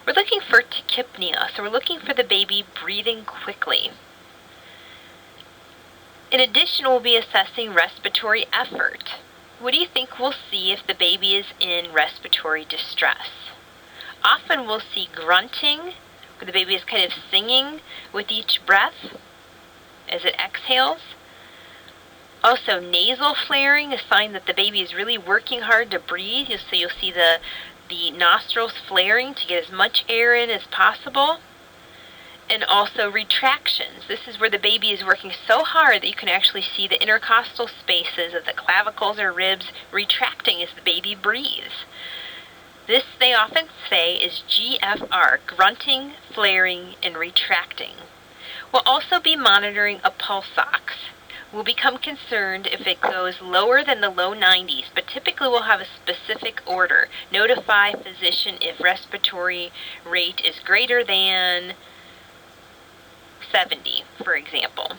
We're looking for tachypnea, so we're looking for the baby breathing quickly. In addition, we'll be assessing respiratory effort. What do you think we'll see if the baby is in respiratory distress? Often we'll see grunting, where the baby is kind of singing with each breath as it exhales. Also, nasal flaring, a sign that the baby is really working hard to breathe. So you'll see the nostrils flaring to get as much air in as possible. And also retractions. This is where the baby is working so hard that you can actually see the intercostal spaces of the clavicles or ribs retracting as the baby breathes. This, they often say, is GFR, grunting, flaring, and retracting. We'll also be monitoring a pulse ox. We'll become concerned if it goes lower than the low 90s, but typically we'll have a specific order. Notify physician if respiratory rate is greater than 70, for example,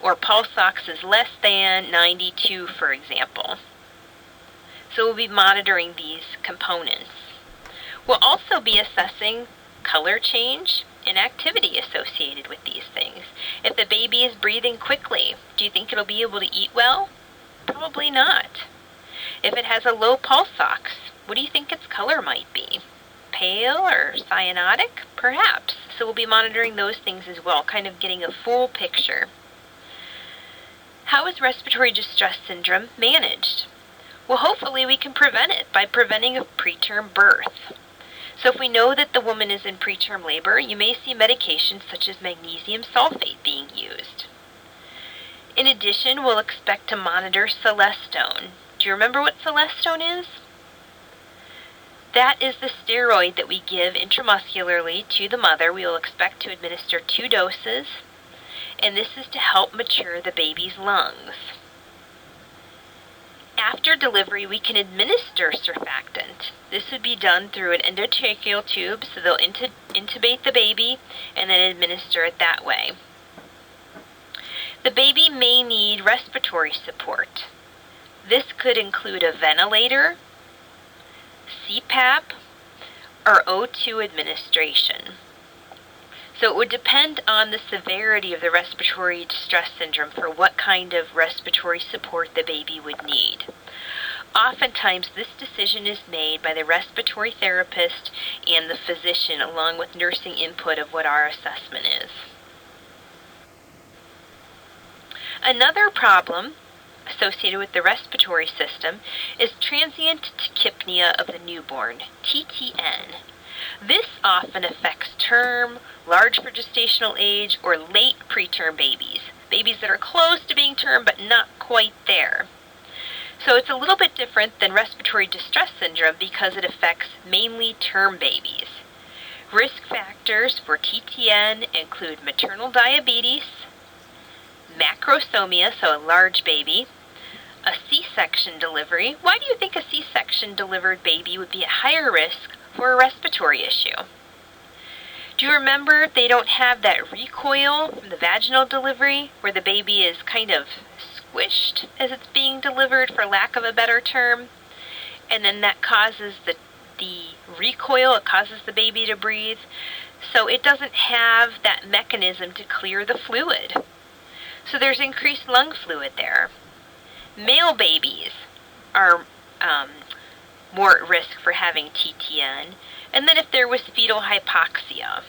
or pulse ox is less than 92, for example. So we'll be monitoring these components. We'll also be assessing color change and activity associated with these things. If the baby is breathing quickly, do you think it'll be able to eat well? Probably not. If it has a low pulse ox, what do you think its color might be? Pale or cyanotic? Perhaps. So we'll be monitoring those things as well, kind of getting a full picture. How is respiratory distress syndrome managed? Well, hopefully we can prevent it by preventing a preterm birth. So if we know that the woman is in preterm labor, you may see medications such as magnesium sulfate being used. In addition, we'll expect to monitor celestone. Do you remember what celestone is? That is the steroid that we give intramuscularly to the mother. We will expect to administer 2 doses, and this is to help mature the baby's lungs. After delivery, we can administer surfactant. This would be done through an endotracheal tube, so they'll intubate the baby and then administer it that way. The baby may need respiratory support. This could include a ventilator, CPAP, or O2 administration. So it would depend on the severity of the respiratory distress syndrome for what kind of respiratory support the baby would need. Oftentimes, this decision is made by the respiratory therapist and the physician, along with nursing input of what our assessment is. Another problem associated with the respiratory system is transient tachypnea of the newborn, TTN. This often affects term, large for gestational age, or late preterm babies that are close to being term but not quite there. So it's a little bit different than respiratory distress syndrome because it affects mainly term babies. Risk factors for TTN include maternal diabetes, macrosomia, so a large baby, a C-section delivery. Why do you think a C-section delivered baby would be at higher risk for a respiratory issue? Do you remember they don't have that recoil from the vaginal delivery where the baby is kind of squished as it's being delivered, for lack of a better term? And then that causes the recoil, it causes the baby to breathe. So it doesn't have that mechanism to clear the fluid. So there's increased lung fluid there. Male babies are more at risk for having TTN And then if there was fetal hypoxia.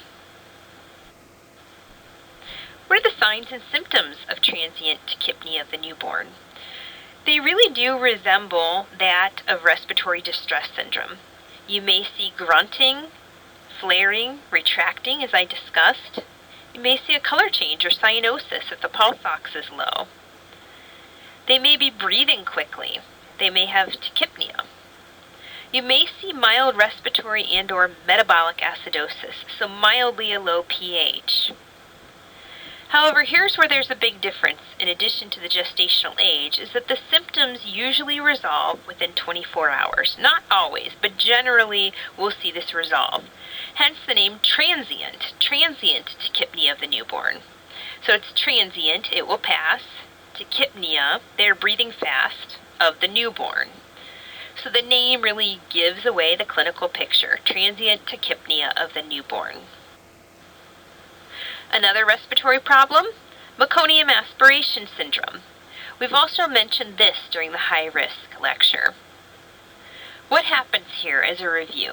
What are the signs and symptoms of transient tachypnea of the newborn? They really do resemble that of respiratory distress syndrome. You may see grunting, flaring, retracting, as I discussed. You may see a color change or cyanosis if the pulse ox is low. They may be breathing quickly. They may have tachypnea. You may see mild respiratory and/or metabolic acidosis, so mildly a low pH. However, here's where there's a big difference in addition to the gestational age, is that the symptoms usually resolve within 24 hours. Not always, but generally we'll see this resolve. Hence the name transient tachypnea of the newborn. So it's transient, it will pass. Tachypnea, they're breathing fast, of the newborn. So the name really gives away the clinical picture, transient tachypnea of the newborn. Another respiratory problem, meconium aspiration syndrome. We've also mentioned this during the high-risk lecture. What happens here as a review?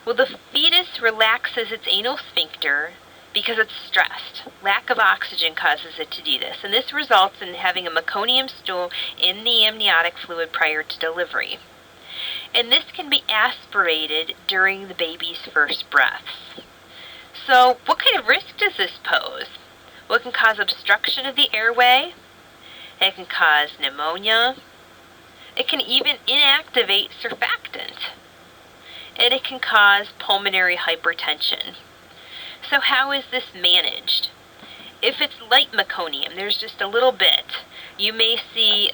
Well, the fetus relaxes its anal sphincter because it's stressed. Lack of oxygen causes it to do this, and this results in having a meconium stool in the amniotic fluid prior to delivery. And this can be aspirated during the baby's first breaths. So what kind of risk does this pose? Well, it can cause obstruction of the airway. It can cause pneumonia. It can even inactivate surfactant. And it can cause pulmonary hypertension. So how is this managed? If it's light meconium, there's just a little bit, you may see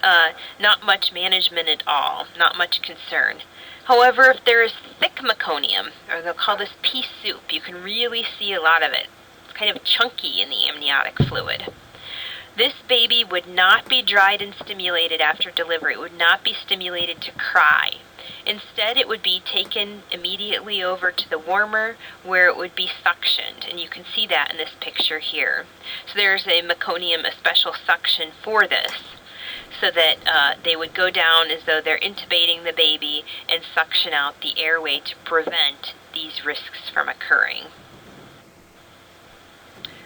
not much management at all, not much concern. However, if there is thick meconium, or they'll call this pea soup, you can really see a lot of it. It's kind of chunky in the amniotic fluid. This baby would not be dried and stimulated after delivery. It would not be stimulated to cry. Instead, it would be taken immediately over to the warmer where it would be suctioned, and you can see that in this picture here. So there's a meconium, a special suction for this, so that they would go down as though they're intubating the baby and suction out the airway to prevent these risks from occurring.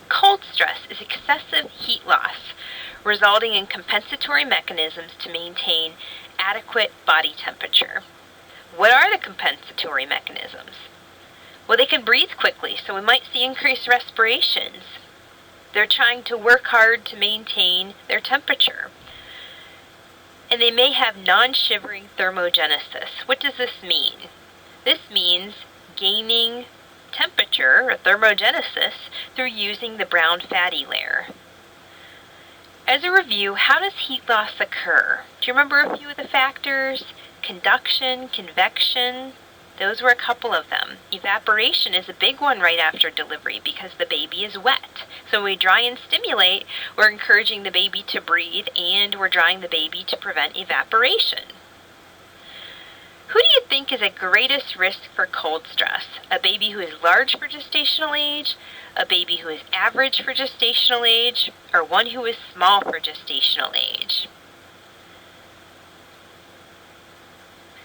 Cold stress is excessive heat loss, resulting in compensatory mechanisms to maintain adequate body temperature. What are the compensatory mechanisms? Well, they can breathe quickly, so we might see increased respirations. They're trying to work hard to maintain their temperature. And they may have non-shivering thermogenesis. What does this mean? This means gaining temperature, or thermogenesis, through using the brown fatty layer. As a review, how does heat loss occur? Do you remember a few of the factors? Conduction, convection, those were a couple of them. Evaporation is a big one right after delivery because the baby is wet. So when we dry and stimulate, we're encouraging the baby to breathe, and we're drying the baby to prevent evaporation. Who do you think is at greatest risk for cold stress? A baby who is large for gestational age, a baby who is average for gestational age, or one who is small for gestational age?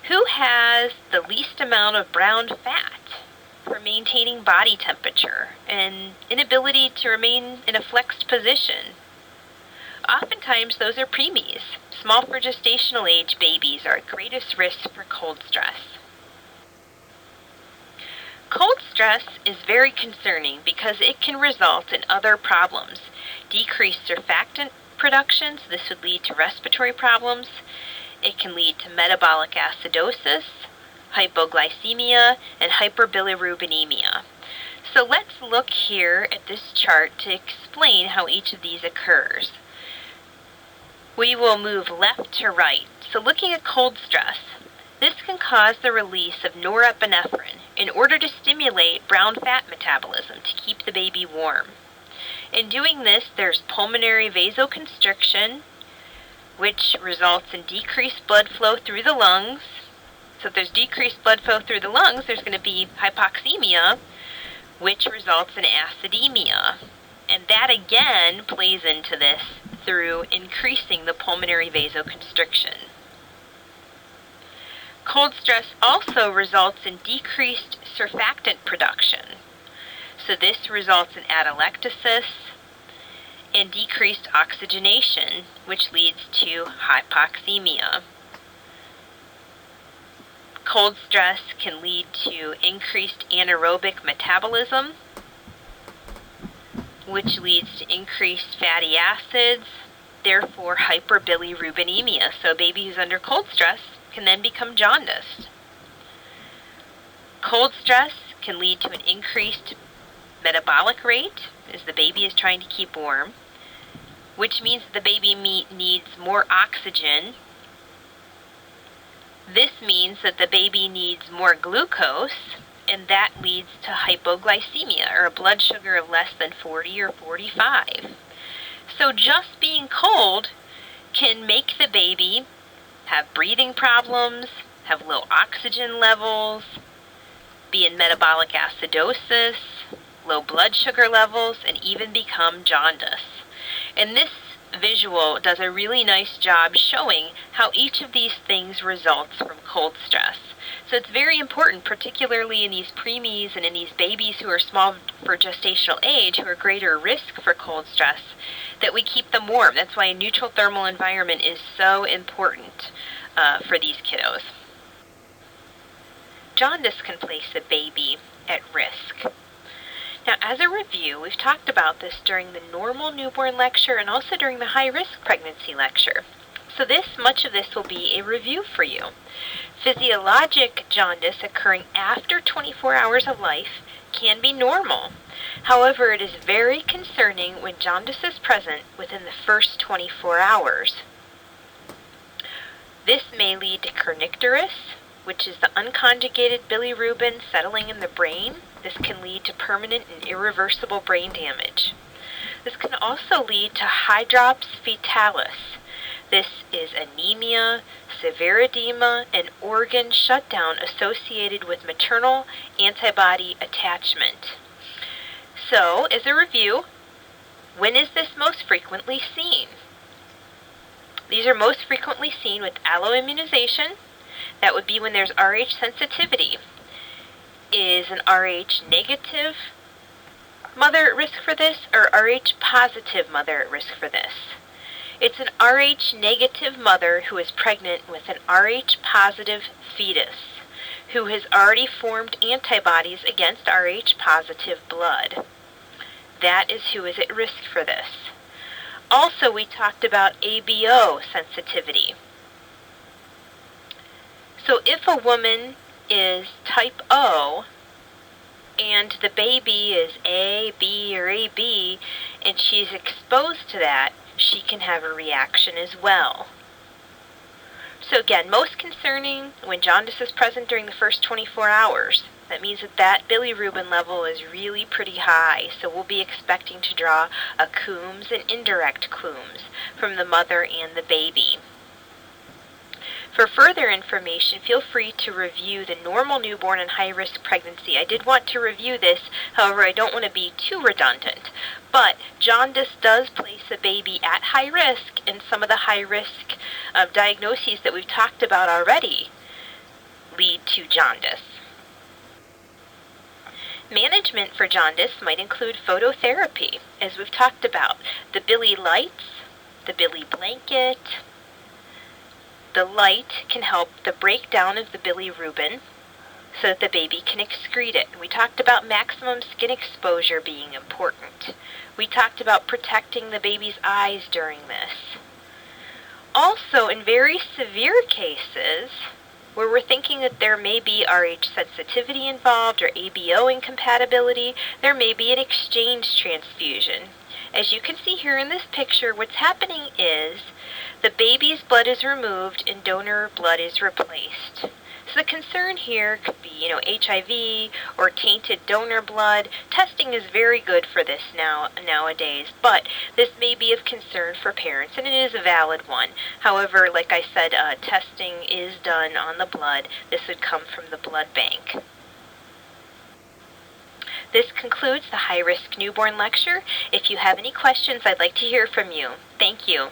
Who has the least amount of brown fat for maintaining body temperature and inability to remain in a flexed position? Oftentimes those are preemies. Small for gestational age babies are at greatest risk for cold stress. Cold stress is very concerning because it can result in other problems. Decreased surfactant production, so this would lead to respiratory problems. It can lead to metabolic acidosis, hypoglycemia, and hyperbilirubinemia. So let's look here at this chart to explain how each of these occurs. We will move left to right. So looking at cold stress, this can cause the release of norepinephrine in order to stimulate brown fat metabolism to keep the baby warm. In doing this, there's pulmonary vasoconstriction, which results in decreased blood flow through the lungs. So if there's decreased blood flow through the lungs, there's going to be hypoxemia, which results in acidemia. And that again plays into this through increasing the pulmonary vasoconstriction. Cold stress also results in decreased surfactant production. So this results in atelectasis and decreased oxygenation, which leads to hypoxemia. Cold stress can lead to increased anaerobic metabolism, which leads to increased fatty acids, therefore hyperbilirubinemia. So a baby who's under cold stress can then become jaundiced. Cold stress can lead to an increased metabolic rate as the baby is trying to keep warm, which means that the baby needs more oxygen. This means that the baby needs more glucose, and that leads to hypoglycemia, or a blood sugar of less than 40 or 45. So just being cold can make the baby have breathing problems, have low oxygen levels, be in metabolic acidosis, low blood sugar levels, and even become jaundice. And this visual does a really nice job showing how each of these things results from cold stress. So it's very important, particularly in these preemies and in these babies who are small for gestational age, who are greater risk for cold stress, that we keep them warm. That's why a neutral thermal environment is so important for these kiddos. Jaundice can place a baby at risk. Now, as a review, we've talked about this during the normal newborn lecture and also during the high-risk pregnancy lecture. So much of this will be a review for you. Physiologic jaundice occurring after 24 hours of life can be normal. However, it is very concerning when jaundice is present within the first 24 hours. This may lead to kernicterus, which is the unconjugated bilirubin settling in the brain. This can lead to permanent and irreversible brain damage. This can also lead to hydrops fetalis. This is anemia, severe edema, and organ shutdown associated with maternal antibody attachment. So, as a review, when is this most frequently seen? These are most frequently seen with alloimmunization. That would be when there's Rh sensitivity. Is an Rh negative mother at risk for this, or Rh positive mother at risk for this? It's an Rh negative mother who is pregnant with an Rh positive fetus who has already formed antibodies against Rh positive blood. That is who is at risk for this. Also, we talked about ABO sensitivity. So if a woman is type O and the baby is A, B, or AB, and she's exposed to that, she can have a reaction as well. So again, most concerning when jaundice is present during the first 24 hours. That means that bilirubin level is really pretty high, so we'll be expecting to draw a Coombs and indirect Coombs from the mother and the baby. For further information, feel free to review the normal newborn and high-risk pregnancy. I did want to review this, however, I don't want to be too redundant. But jaundice does place a baby at high risk, and some of the high-risk diagnoses that we've talked about already lead to jaundice. Management for jaundice might include phototherapy, as we've talked about. The Billy lights, the Billy blanket. The light can help the breakdown of the bilirubin so that the baby can excrete it. We talked about maximum skin exposure being important. We talked about protecting the baby's eyes during this. Also, in very severe cases, where we're thinking that there may be Rh sensitivity involved or ABO incompatibility, there may be an exchange transfusion. As you can see here in this picture, what's happening is the baby's blood is removed and donor blood is replaced. So the concern here could be, HIV or tainted donor blood. Testing is very good for this nowadays, but this may be of concern for parents, and it is a valid one. However, like I said, testing is done on the blood. This would come from the blood bank. This concludes the high-risk newborn lecture. If you have any questions, I'd like to hear from you. Thank you.